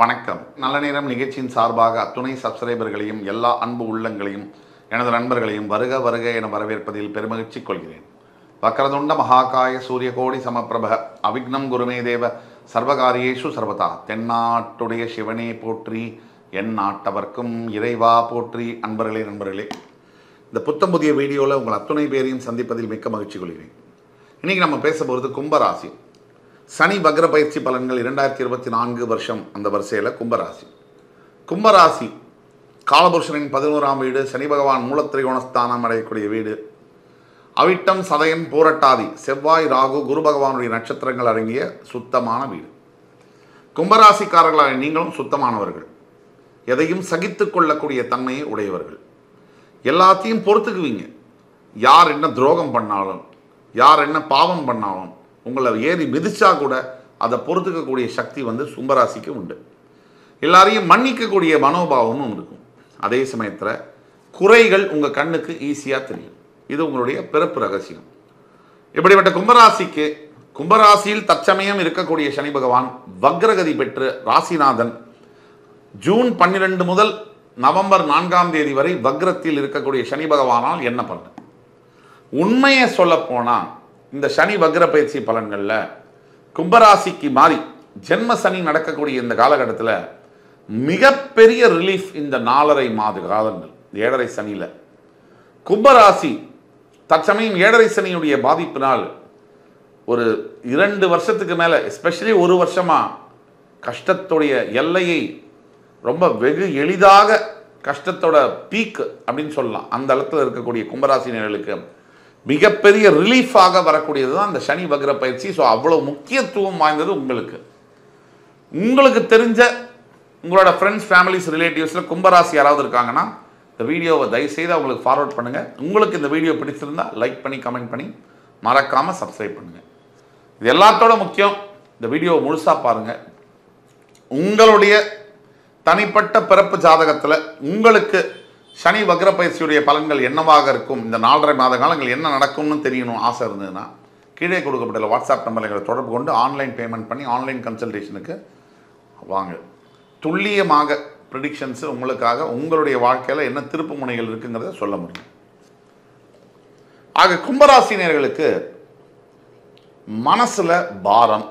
வணக்கம். நல்ல நேரம் நிகழ்ச்சியின் சார்பாக அத்துணை சப்ஸ்கிரைபர்களையும் எல்லா அன்பு உள்ளங்களையும் எனது நண்பர்களையும் வருக வருக என வரவேற்பதில் பெருமகிழ்ச்சி கொள்கிறேன். வக்ரதுண்ட மகாகாய சூரியகோடி சமப்பிரப அவிக்னம் குருமே தேவ சர்வகாரியேஷு சர்வதா. தென்னாட்டுடைய சிவனே போற்றி, என் நாட்டவர்க்கும் இறைவா போற்றி. நண்பர்களே, இந்த புத்தம் புதிய வீடியோவில் உங்கள் அத்துணை பேரையும் சந்திப்பதில் மிக்க மகிழ்ச்சி கொள்கிறேன். இன்றைக்கி நம்ம பேச போகிறது கும்பராசி. சனி வக்ர பயிற்சி பலன்கள் 2024 வருஷம். அந்த வரிசையில் கும்பராசி காலபுருஷனின் 11ஆம் வீடு, சனி பகவான் மூலத்திரிகோணஸ்தானம் அடையக்கூடிய வீடு, அவிட்டம் சதயம் பூரட்டாதி செவ்வாய் ராகு குரு பகவானுடைய நட்சத்திரங்கள் அடங்கிய சுத்தமான வீடு. கும்பராசிக்காரர்களாக நீங்களும் சுத்தமானவர்கள், எதையும் சகித்து கொள்ளக்கூடிய தன்மையை உடையவர்கள், எல்லாத்தையும் பொறுத்துக்குவீங்க. யார் என்ன துரோகம் பண்ணாலும், யார் என்ன பாவம் பண்ணாலும் உங்களை ஏறி மிதிச்சா கூட அதை பொறுத்துக்கக்கூடிய சக்தி கும்பராசிக்கு உண்டு. எல்லாரையும் மன்னிக்கக்கூடிய மனோபாவமும் இருக்கும். அதே சமயத்தில் குறைகள் உங்கள் கண்ணுக்கு ஈஸியாக தெரியும். இது உங்களுடைய பிறப்பு ரகசியம். இப்படிப்பட்ட கும்பராசியில் தற்சமயம் இருக்கக்கூடிய சனி பகவான் வக்ரகதி பெற்று ராசிநாதன் ஜூன் 12 முதல் நவம்பர் 4ஆம் தேதி வரை வக்ரத்தில் இருக்கக்கூடிய சனி பகவானால் என்ன பண்ண, உண்மையை சொல்ல போனால் இந்த சனி வக்ர பயிற்சி பலன்களில் கும்பராசிக்கு மாறி ஜென்ம சனி நடக்கக்கூடிய இந்த காலகட்டத்தில் மிகப்பெரிய ரிலீஃப் இந்த 4.5 மாத காலங்கள். 7.5 சனியில் கும்பராசி தற்சமயம் 7.5 சனியுடைய பாதிப்பினால் ஒரு 2 வருஷத்துக்கு மேலே, எஸ்பெஷலி 1 வருஷமாக கஷ்டத்துடைய எல்லையை ரொம்ப வெகு எளிதாக கஷ்டத்தோட பீக் அப்படின்னு சொல்லலாம். அந்த இடத்துல இருக்கக்கூடிய கும்பராசினர்களுக்கு மிகப்பெரிய ரிலீஃபாக வரக்கூடியது தான் இந்த சனி வக்ர பயிற்சி. ஸோ அவ்வளோ முக்கியத்துவம் வாய்ந்தது உங்களுக்கு தெரிஞ்ச உங்களோட ஃப்ரெண்ட்ஸ், ஃபேமிலிஸ், ரிலேட்டிவ்ஸில் கும்பராசி யாராவது இருக்காங்கன்னா இந்த வீடியோவை தயவுசெய்து அவங்களுக்கு ஃபார்வர்ட் பண்ணுங்கள். உங்களுக்கு இந்த வீடியோ பிடிச்சிருந்தால் லைக் பண்ணி கமெண்ட் பண்ணி மறக்காமல் சப்ஸ்கிரைப் பண்ணுங்கள். இது எல்லாத்தோட முக்கியம், இந்த வீடியோவை முழுசாக பாருங்கள். உங்களுடைய தனிப்பட்ட பிறப்பு ஜாதகத்தில் உங்களுக்கு சனி வக்ர பயிற்சியுடைய பலன்கள் என்னவாக இருக்கும், இந்த 4.5 மாத காலங்கள் என்ன நடக்கும்னு தெரியணும் ஆசை இருந்ததுன்னா கீழே கொடுக்கப்பட்ட வாட்ஸ்அப் நம்பர்களை தொடர்பு கொண்டு ஆன்லைன் பேமெண்ட் பண்ணி ஆன்லைன் கன்சல்டேஷனுக்கு வாங்க. துல்லியமாக ப்ரிடிக்ஷன்ஸு உங்களுக்காக உங்களுடைய வாழ்க்கையில் என்ன திருப்பு முனைகள் இருக்குங்கிறத சொல்ல முடியும். ஆக கும்பராசினியர்களுக்கு மனசில் பாரம்.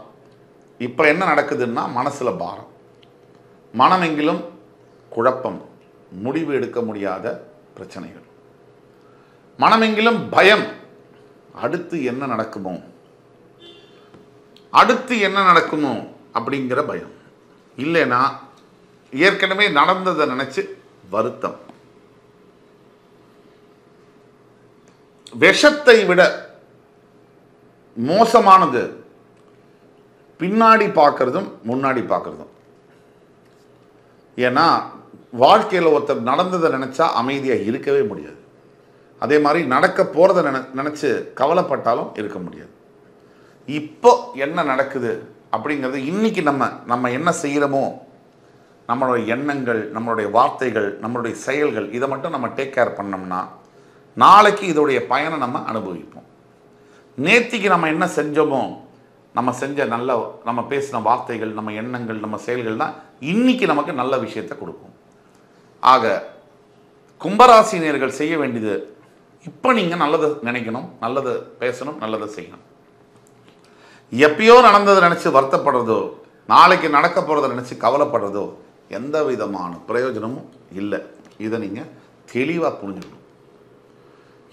இப்போ என்ன நடக்குதுன்னா மனசில் பாரம், மனமெங்கிலும் குழப்பம், முடிவு எடுக்க முடியாத பிரச்சனைகள், மனமெங்கிலும் பயம். அடுத்து என்ன நடக்குமோ அப்படிங்கிற பயம். இல்லைன்னா ஏற்கனவே நடந்ததை நினைச்சு வருத்தம். விஷத்தை விட மோசமானது பின்னாடி பார்க்கறதும் முன்னாடி பார்க்கறதும். ஏன்னா வாழ்க்கையில் ஒருத்தர் நடந்ததை நினச்சா அமைதியாக இருக்கவே முடியாது. அதே மாதிரி நடக்க போகிறத நினச்சி கவலைப்பட்டாலும் இருக்க முடியாது. இப்போ என்ன நடக்குது அப்படிங்கிறது, இன்றைக்கி நம்ம என்ன செய்கிறோமோ, நம்மளுடைய எண்ணங்கள், நம்மளுடைய வார்த்தைகள், நம்மளுடைய செயல்கள், இதை மட்டும் நம்ம டேக் கேர் பண்ணோம்னா நாளைக்கு இதோடைய பயனை நம்ம அனுபவிப்போம். நேத்திக்கு நம்ம என்ன செஞ்சோமோ, நம்ம பேசின வார்த்தைகள், நம்ம எண்ணங்கள், நம்ம செயல்கள் தான் இன்றைக்கி நமக்கு நல்ல விஷயத்தை கொடுக்கும். ஆக கும்பராசினியர்கள் செய்ய வேண்டியது, இப்போ நீங்கள் நல்லதை நினைக்கணும், நல்லதை பேசணும், நல்லதை செய்யணும். எப்பயோ நடந்ததை நினச்சி வருத்தப்படுறதோ, நாளைக்கு நடக்க போகிறத நினச்சி கவலைப்படுறதோ எந்த விதமான பிரயோஜனமும் இல்லை. இதை நீங்கள் தெளிவாக புரிஞ்சுக்கணும்.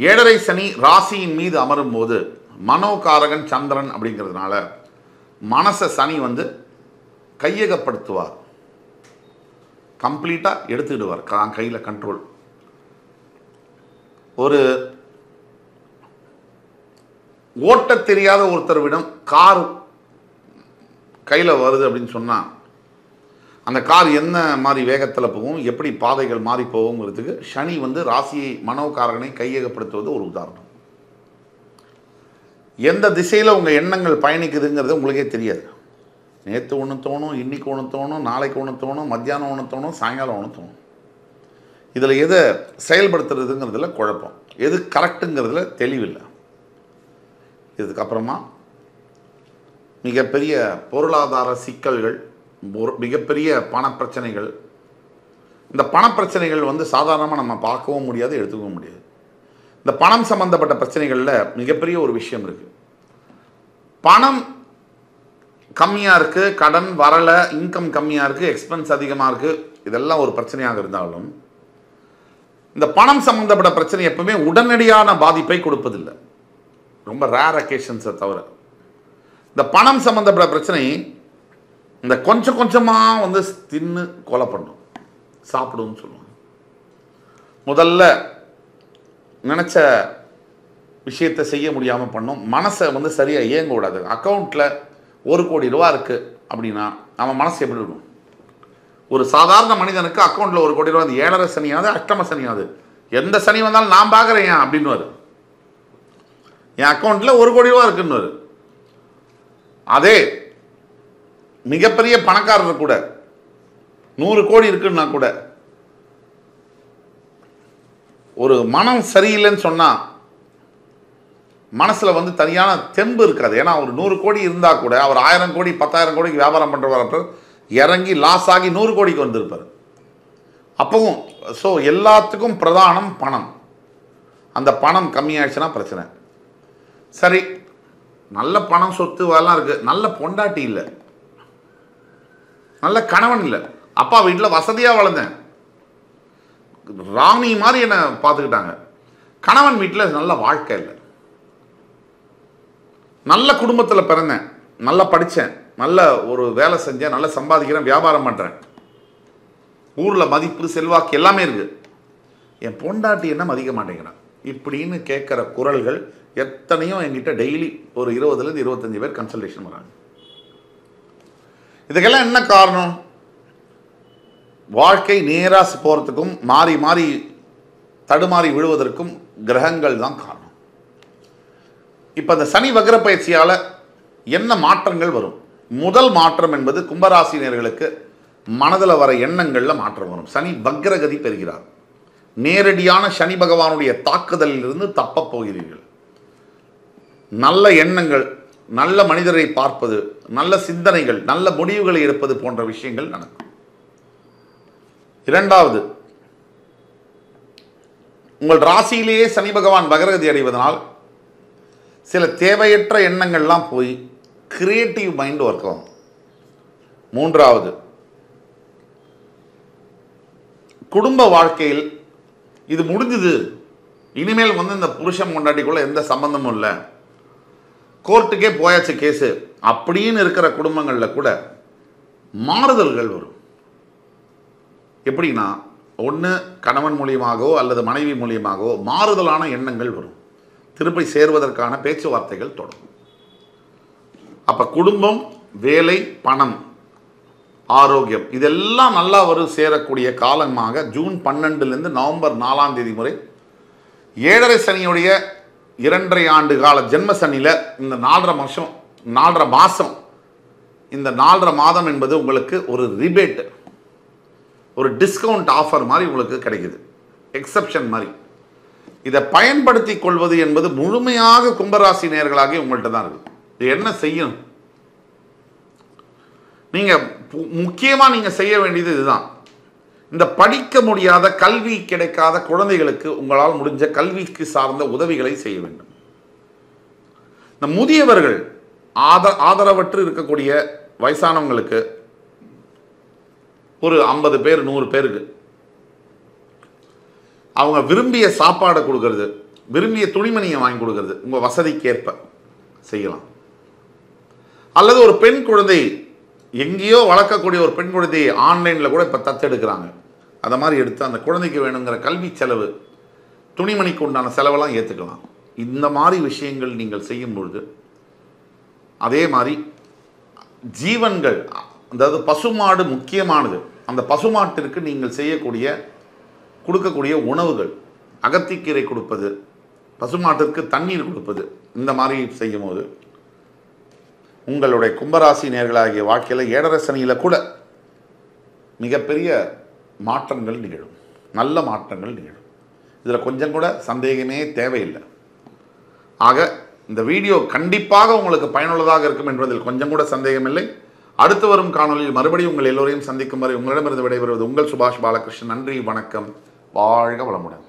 7.5 சனி ராசியின் மீது அமரும் போது மனோகாரகன் சந்திரன் அப்படிங்கிறதுனால மனசை சனி கையகப்படுத்துவார், கம்ப்ளீட்டாக எடுத்துக்கிடுவார் கையில் கண்ட்ரோல். ஒரு ஓட்ட தெரியாத ஒருத்தர்விடம் கார் கையில் வருது அப்படின்னு சொன்னால் அந்த கார் என்ன மாதிரி வேகத்தில் போகும், எப்படி பாதைகள் மாறி போகுங்கிறதுக்கு சனி ராசியை மனோகாரகனை கையகப்படுத்துவது ஒரு உதாரணம். எந்த திசையில் உங்கள் எண்ணங்கள் பயணிக்குதுங்கிறது உங்களுக்கே தெரியாது. நேற்று ஒன்று தோணும், இன்றைக்கி ஒன்று தோணும், நாளைக்கு ஒன்று தோணும், மத்தியானம் ஒன்று தோணும், சாயங்காலம் ஒன்று தோணும். இதில் எதை செயல்படுத்துறதுங்கிறதுல குழப்பம், எது கரெக்டுங்கிறதுல தெளிவில்லை. இதுக்கப்புறமா மிகப்பெரிய பொருளாதார சிக்கல்கள், ஒரு மிகப்பெரிய பணப்பிரச்சனைகள். இந்த பணப்பிரச்சனைகள் வந்து சாதாரணமாக நம்ம பார்க்கவும் முடியாது, எடுத்துக்கவும் முடியாது. இந்த பணம் சம்பந்தப்பட்ட பிரச்சனைகளில் மிகப்பெரிய ஒரு விஷயம் இருக்குது. பணம் கம்மியாக இருக்குது, கடன் வரலை, இன்கம் கம்மியாக இருக்குது, எக்ஸ்பென்ஸ் அதிகமாக இருக்குது, இதெல்லாம் ஒரு பிரச்சனையாக இருந்தாலும் இந்த பணம் சம்பந்தப்பட்ட பிரச்சனை எப்பவுமே உடனடியான பாதிப்பை கொடுப்பதில்லை, ரொம்ப ரேர் அக்கேஷன்ஸை தவிர. இந்த பணம் சம்பந்தப்பட்ட பிரச்சனை இந்த கொஞ்சம் கொஞ்சமாக வந்து தின்னு கொலை பண்ணும், சாப்பிடுன்னு சொல்லுவாங்க. முதல்ல நினச்ச விஷயத்தை செய்ய முடியாமல் பண்ணும், மனசை வந்து சரியாக இயங்க விடாது. அக்கௌண்ட்டில் 1 கோடி ரூபா இருக்குது அப்படின்னா அவன் மனசு எப்படி இருக்கும்? ஒரு சாதாரண மனிதனுக்கு அக்கௌண்ட்டில் 1 கோடி ரூபா, அது 7.5 சனியாவது அஷ்டம சனியாவது, எந்த சனி வந்தாலும் நான் பார்க்குறேன் அப்படின்னு என் அக்கௌண்ட்டில் 1 கோடி ரூபா இருக்குன்னு. அதே மிகப்பெரிய பணக்காரர் கூட 100 கோடி இருக்குன்னா கூட ஒரு மனம் சரியில்லைன்னு சொன்னால் மனசில் வந்து தனியான தெம்பு இருக்காது. ஏன்னா ஒரு 100 கோடி இருந்தால் கூட அவர் 1000 கோடி 10,000 கோடிக்கு வியாபாரம் பண்ணுறவரப்ப இறங்கி லாஸ் ஆகி 100 கோடிக்கு வந்திருப்பார். அப்பவும் ஸோ எல்லாத்துக்கும் பிரதானம் பணம். அந்த பணம் கம்மியாயிடுச்சுன்னா பிரச்சனை. சரி, நல்ல பணம் சொத்து எல்லாம் இருக்குது, நல்ல பொண்டாட்டி இல்லை, நல்ல கணவன் இல்லை, அப்பா வீட்டில் வசதியாக வளர்ந்தேன், ராணி மாதிரி என்னை பார்த்துக்கிட்டாங்க, கணவன் வீட்டில் நல்ல வாழ்க்கை இல்லை, நல்ல குடும்பத்தில் பிறந்தேன், நல்லா படித்தேன், நல்ல ஒரு வேலை செஞ்சேன், நல்லா சம்பாதிக்கிறேன், வியாபாரம் பண்ணுறேன், ஊரில் மதிப்பு செல்வாக்கு எல்லாமே இருக்குது, என் பொண்டாட்டி என்ன மதிக்க மாட்டேங்கிறான் இப்படின்னு கேட்குற குரல்கள் எத்தனையோ என்கிட்ட டெய்லி ஒரு 20லேருந்து 25 பேர் கன்சல்டேஷன் வராங்க. இதுக்கெல்லாம் என்ன காரணம்? வாழ்க்கை நேராக போகிறதுக்கும் மாறி மாறி தடுமாறி விழுவதற்கும் கிரகங்கள் தான் காரணம். இப்போ அந்த சனி வக்ர பயிற்சியால் என்ன மாற்றங்கள் வரும்? முதல் மாற்றம் என்பது கும்பராசினியர்களுக்கு மனதில் வர எண்ணங்களில் மாற்றம் வரும். சனி வக்ரகதி பெறுகிறார். நேரடியான சனி பகவானுடைய தாக்குதலிலிருந்து தப்பப் போகிறீர்கள். நல்ல எண்ணங்கள், நல்ல மனிதரை பார்ப்பது, நல்ல சிந்தனைகள், நல்ல முடிவுகளை எடுப்பது போன்ற விஷயங்கள் நடக்கும். இரண்டாவது, உங்கள் ராசியிலேயே சனி பகவான் வக்ரகதி அடைவதனால் சில தேவையற்ற எண்ணங்கள்லாம் போய் கிரியேட்டிவ் மைண்ட் ஒர்க் ஆகும். மூன்றாவது, குடும்ப வாழ்க்கையில் இது முடிஞ்சது, இனிமேல் வந்து இந்த புருஷன் கொண்டாட்டிக்குள்ள எந்த சம்பந்தமும் இல்லை, கோர்ட்டுக்கே போயாச்சு கேஸு அப்படின்னு இருக்கிற குடும்பங்களில் கூட மாறுதல்கள் வரும். எப்படின்னா, ஒன்று கணவன் மூலியமாகவோ அல்லது மனைவி மூலியமாகவோ மாறுதலான எண்ணங்கள் வரும், திருப்பி சேர்வதற்கான பேச்சுவார்த்தைகள் தொடரும். அப்போ குடும்பம், வேலை, பணம், ஆரோக்கியம் இதெல்லாம் நல்லா சேரக்கூடிய காலமாக ஜூன் 12லேருந்து நவம்பர் 4ஆம் தேதி முறை 7.5 சனியுடைய 2.5 ஆண்டு கால ஜென்ம சனியில் இந்த 4.5 மாதம் இந்த 4.5 மாதம் என்பது உங்களுக்கு ஒரு ரிபேட், ஒரு டிஸ்கவுண்ட் ஆஃபர் மாதிரி உங்களுக்கு கிடைக்குது, எக்ஸப்ஷன் மாதிரி. இதை பயன்படுத்தி கொள்வது என்பது முழுமையாக கும்பராசி நேயர்களாகி உங்கள்கிட்ட தான் இருக்குது. இது என்ன செய்யும்? நீங்கள் முக்கியமாக நீங்கள் செய்ய வேண்டியது இதுதான். இந்த படிக்க முடியாத, கல்வி கிடைக்காத குழந்தைகளுக்கு உங்களால் முடிஞ்ச கல்விக்கு சார்ந்த உதவிகளை செய்ய வேண்டும். இந்த முதியவர்கள், ஆதரவற்று இருக்கக்கூடிய வயசானவங்களுக்கு ஒரு 50 பேர் 100 பேருக்கு அவங்க விரும்பிய சாப்பாடை கொடுக்கறது, விரும்பிய துணிமணியை வாங்கி கொடுக்கறது உங்கள் வசதிக்கு ஏற்ப செய்யலாம். அல்லது ஒரு பெண் குழந்தை, எங்கேயோ வளர்க்கக்கூடிய ஒரு பெண் குழந்தையை ஆன்லைனில் கூட இப்போ தத்தெடுக்கிறாங்க, அதை மாதிரி எடுத்து அந்த குழந்தைக்கு வேணுங்கிற கல்வி செலவு, துணிமணிக்கு உண்டான செலவெல்லாம் ஏற்றுக்கலாம். இந்த மாதிரி விஷயங்கள் நீங்கள் செய்யும் பொழுது, அதே மாதிரி ஜீவன்கள், அதாவது பசுமாடு முக்கியமானது, அந்த பசுமாட்டிற்கு நீங்கள் கொடுக்கக்கூடிய உணவுகள், அகத்திக்கீரை கொடுப்பது, பசுமாட்டிற்கு தண்ணீர் கொடுப்பது, இந்த மாதிரி செய்யும் போது உங்களுடைய கும்பராசி நேயர்களாகிய வாழ்க்கையில் 7.5 சனியில் கூட மிகப்பெரிய மாற்றங்கள் நிகழும், நல்ல மாற்றங்கள் நிகழும். இதில் கொஞ்சம் கூட சந்தேகமே தேவையில்லை. ஆக இந்த வீடியோ கண்டிப்பாக உங்களுக்கு பயனுள்ளதாக இருக்கும் என்பதில் கொஞ்சம் கூட சந்தேகமில்லை. அடுத்து வரும் காணொலியில் மறுபடியும் உங்கள் எல்லோரையும் சந்திக்கும் வரை உங்களிடமிருந்து விடைபெறுவது உங்கள் சுபாஷ் பாலகிருஷ்ணன். நன்றி, வணக்கம், வாழ்க வளமுடன்.